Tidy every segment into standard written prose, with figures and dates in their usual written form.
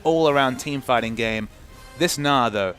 all-around team fighting game. This Gnar, though,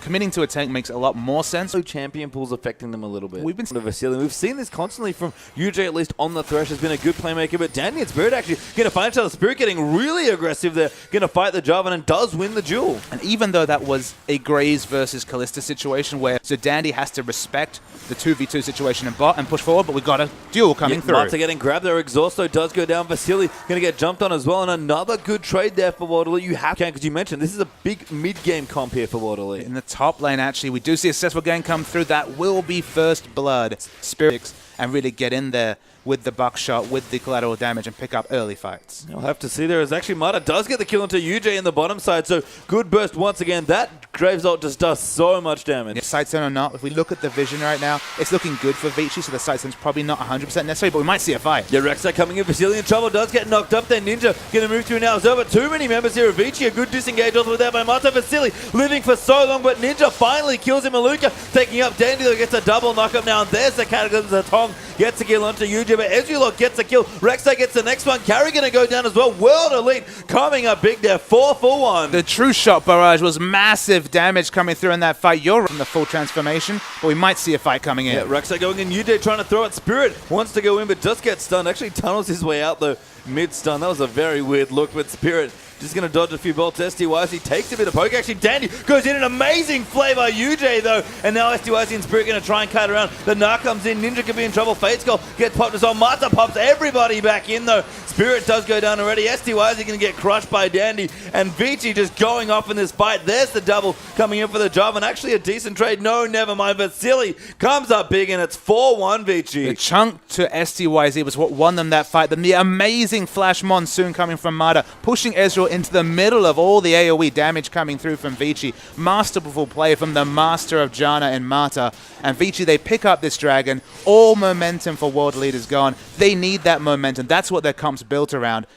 committing to a tank makes a lot more sense. Champion pools affecting them a little bit. We've been Vasilii. We've seen this constantly from UJ, at least on the Thresh, has been a good playmaker, but Dandy and Spirit actually going to find each other. Spirit getting really aggressive there, going to fight the Jarvan and does win the duel. And even though that was a Graze versus Kalista situation where so Dandy has to respect the 2v2 situation in bot and push forward, but we've got a duel coming through. Mata getting grabbed there. Exhausto does go down. Vasilii going to get jumped on as well, and another good trade there for Waterloo. You have to, because you mentioned this is a big mid-game comp here for Waterloo. In the top lane, actually, we do see a successful game come through. That will be first blood. Spirits and really get in there with the buckshot, with the collateral damage, and pick up early fights. You'll have to see there as actually Mata does get the kill into UJ in the bottom side, so good burst once again. That Graves ult just does so much damage. If Sightstone or not, if we look at the vision right now, it's looking good for Vici, so the Sightstone's probably not 100% necessary, but we might see a fight. Yeah, Rek'Sai coming in. Vasilii in trouble, does get knocked up there. Ninja going to move through now. There's over too many members here of Vici. A good disengage also there by Mata. Vasilii living for so long, but Ninja finally kills him. Maluka taking up Dandy, though, gets a double knockup now, and there's the Cataclysm. Tong gets a kill onto UJ, but Ezreal gets a kill. Rek'Sai gets the next one. Carry going to go down as well. World Elite coming up big there. 4-for-1. The true shot barrage was massive damage coming through in that fight. You're from the full transformation, but we might see a fight coming in. Yeah, Rek'Sai going in. UJ trying to throw it. Spirit wants to go in, but just gets stunned. Actually tunnels his way out though mid-stun. That was a very weird look, but Spirit just going to dodge a few bolts. STYC takes a bit of poke. Actually, Dandy goes in an amazing flavor. UJ, though. And now STYC and Spirit going to try and cut around. The Gnar comes in. Ninja could be in trouble. Fate Skull gets popped as well. Mata pops everybody back in, though. Spirit does go down already. STYC going to get crushed by Dandy. And Vici just going off in this fight. There's the double coming in for the job. And actually a decent trade. No, never mind. Vasilii comes up big, and it's 4-1 Vici. The chunk to STYZ was what won them that fight. Then the amazing flash monsoon coming from Mata, pushing Ezreal into the middle of all the AoE damage coming through from Vici. Masterful play from the master of Janna and Mata. And Vici, they pick up this dragon. All momentum for World Elite is gone. They need that momentum. That's what their comp's built around.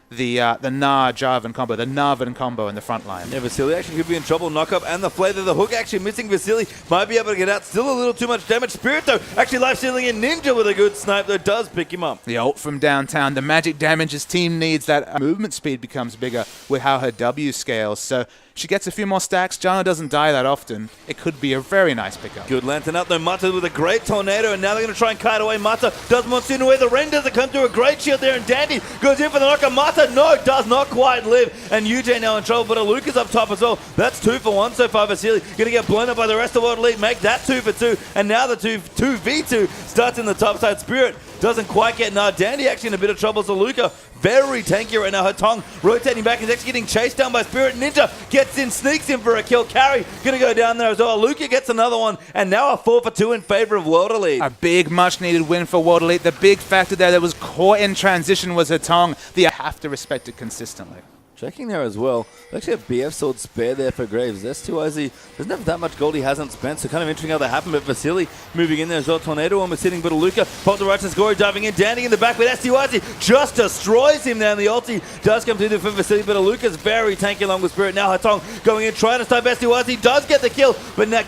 The Gnar Jarvan combo, the Narvan combo in the front line. Yeah, Vasilii actually could be in trouble. Knock up and the flavor. The hook actually missing. Vasilii might be able to get out. Still a little too much damage. Spirit, though, actually life-stealing in. Ninja with a good snipe, though, does pick him up. The ult from downtown. The magic damage his team needs. That movement speed becomes bigger with how her W scales. So she gets a few more stacks. Janna doesn't die that often. It could be a very nice pickup. Good lantern out, though. Mata with a great tornado, and now they're going to try and kite away. Mata does monsoon away. The Ren doesn't come through. A great shield there, and Dandy goes in for the knocker. Mata, no, does not quite live. And UJ now in trouble, but Aluka's up top as well. That's 2-for-1 so far. Vasilii going to get blown up by the rest of World Elite. Make that 2-for-2, and now the 2v2 starts in the top side. Spirit doesn't quite get Gnar. Dandy actually in a bit of trouble. So Aluka very tanky right now. Her tongue rotating back. He's actually getting chased down by Spirit. Ninja gets in, sneaks in for a kill. Carry going to go down there as well. Luka gets another one, and now a 4-for-2 in favor of World Elite. A big, much-needed win for World Elite. The big factor there that was caught in transition was her tongue. You have to respect it consistently. Checking there as well. Actually a BF sword spare there for Graves. STYZ doesn't have that much gold he hasn't spent, so kind of interesting how that happened. But Vasilii moving in there as well. Tornado one was sitting, but Aluka popped the righteous glory, diving in, Dandy in the back, but STYZ just destroys him there. And the ulti does come through for Vasilii, but Aluka's very tanky along with Spirit. Now Hatong going in, trying to stop STYZ, does get the kill, but now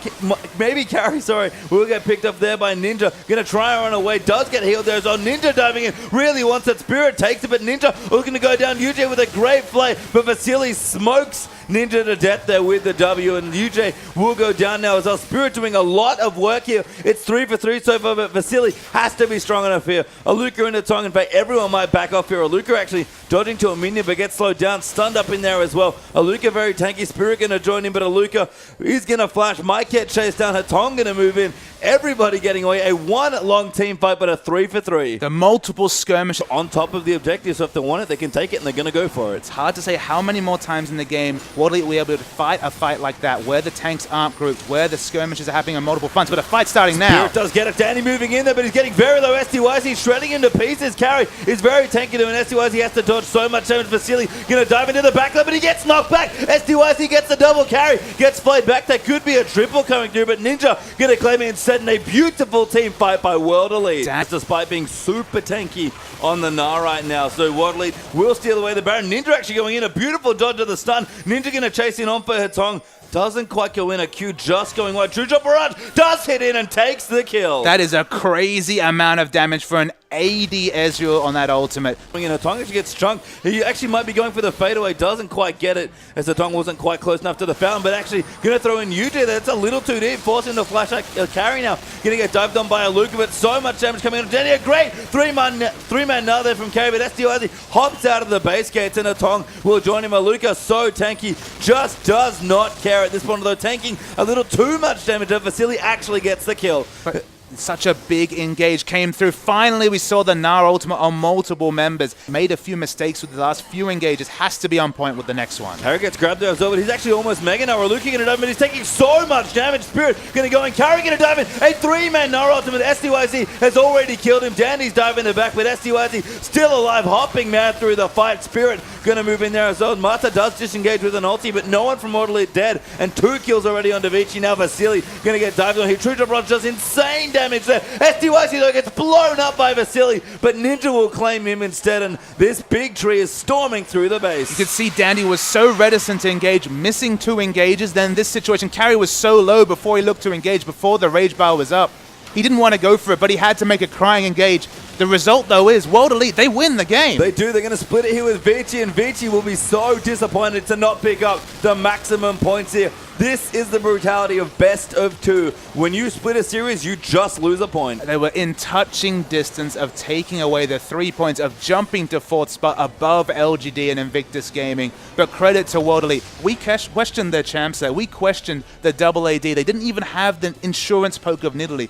maybe Carry, sorry, will get picked up there by Ninja. Gonna try and run away, does get healed there as well. Ninja diving in, really wants it. Spirit takes it, but Ninja looking to go down. UJ with a great play, but Vasilii smokes Ninja to death there with the W, and UJ will go down now as well. Spirit doing a lot of work here. It's 3-for-3 so far, but Vasilii has to be strong enough here. Aluka into Tong. In fact, everyone might back off here. Aluka actually dodging to a minion, but gets slowed down, stunned up in there as well. Aluka very tanky. Spirit going to join in, but Aluka is going to flash. Might get chased down. Hatong going to move in. Everybody getting away. A one long team fight, but a 3-for-3. The multiple skirmishes on top of the objective, so if they want it, they can take it, and they're going to go for it. It's hard to say how many more times in the game World Elite will be able to fight a fight like that, where the tanks aren't grouped, where the skirmishes are happening on multiple fronts, but a fight starting now. Spirit does get it. Danny moving in there, but he's getting very low. STYC shredding him to pieces. Carry is very tanky to him, and STYC has to dodge so much damage. Vasilii going to dive into the back line, but he gets knocked back. STYC gets the double carry, gets played back. That could be a triple coming through, but Ninja going to claim it instead in a beautiful team fight by World Elite. Despite being super tanky on the Gnar right now. So World Elite will steal away the Baron. Ninja actually going in, a beautiful dodge of the stun. Ninja going to chase in on for Hatong. Doesn't quite go in. A Q just going wide. True Drop Barrage does hit in and takes the kill. That is a crazy amount of damage for an AD Ezreal on that ultimate. Tong actually gets strung. He actually might be going for the fadeaway, doesn't quite get it as the Tong wasn't quite close enough to the fountain, but actually going to throw in UJ. That's a little too deep, forcing the flash carry now. Going to get dived on by a Luca, but so much damage coming on. Danny, a great three-man now there from carry, but SDYZ hops out of the base gates and a Tong will join him. A Luca so tanky, just does not care at this point, although tanking a little too much damage. Vasilii actually gets the kill. But such a big engage came through. Finally, we saw the Gnar ultimate on multiple members. Made a few mistakes with the last few engages. Has to be on point with the next one. Carry gets grabbed there as well, but he's actually almost Mega Gnar. Looking at it, but he's taking so much damage. Spirit going to go in. Carry going to dive in. A three-man Gnar ultimate. SDYZ has already killed him. Danny's diving in the back, but SDYZ still alive, hopping mad through the fight. Spirit going to move in there as well. Mata does disengage with an ulti, but no one from Mortal Elite dead. And 2 kills already on Vici. Now Vasilii going to get dived on. He True Drop Rush does insane damage there. SDYZ though gets blown up by Vasilii, but Ninja will claim him instead, and this big tree is storming through the base. You could see Dandy was so reticent to engage, missing 2 engages. Then this situation, carry was so low before he looked to engage, before the rage bar was up. He didn't want to go for it, but he had to make a crying engage. The result, though, is World Elite, they win the game. They do. They're going to split it here with Vici, and Vici will be so disappointed to not pick up the maximum points here. This is the brutality of best of 2. When you split a series, you just lose a point. They were in touching distance of taking away the 3 points, of jumping to 4th spot above LGD and Invictus Gaming. But credit to World Elite. We questioned their champs there. We questioned the double AD. They didn't even have the insurance poke of Nidalee.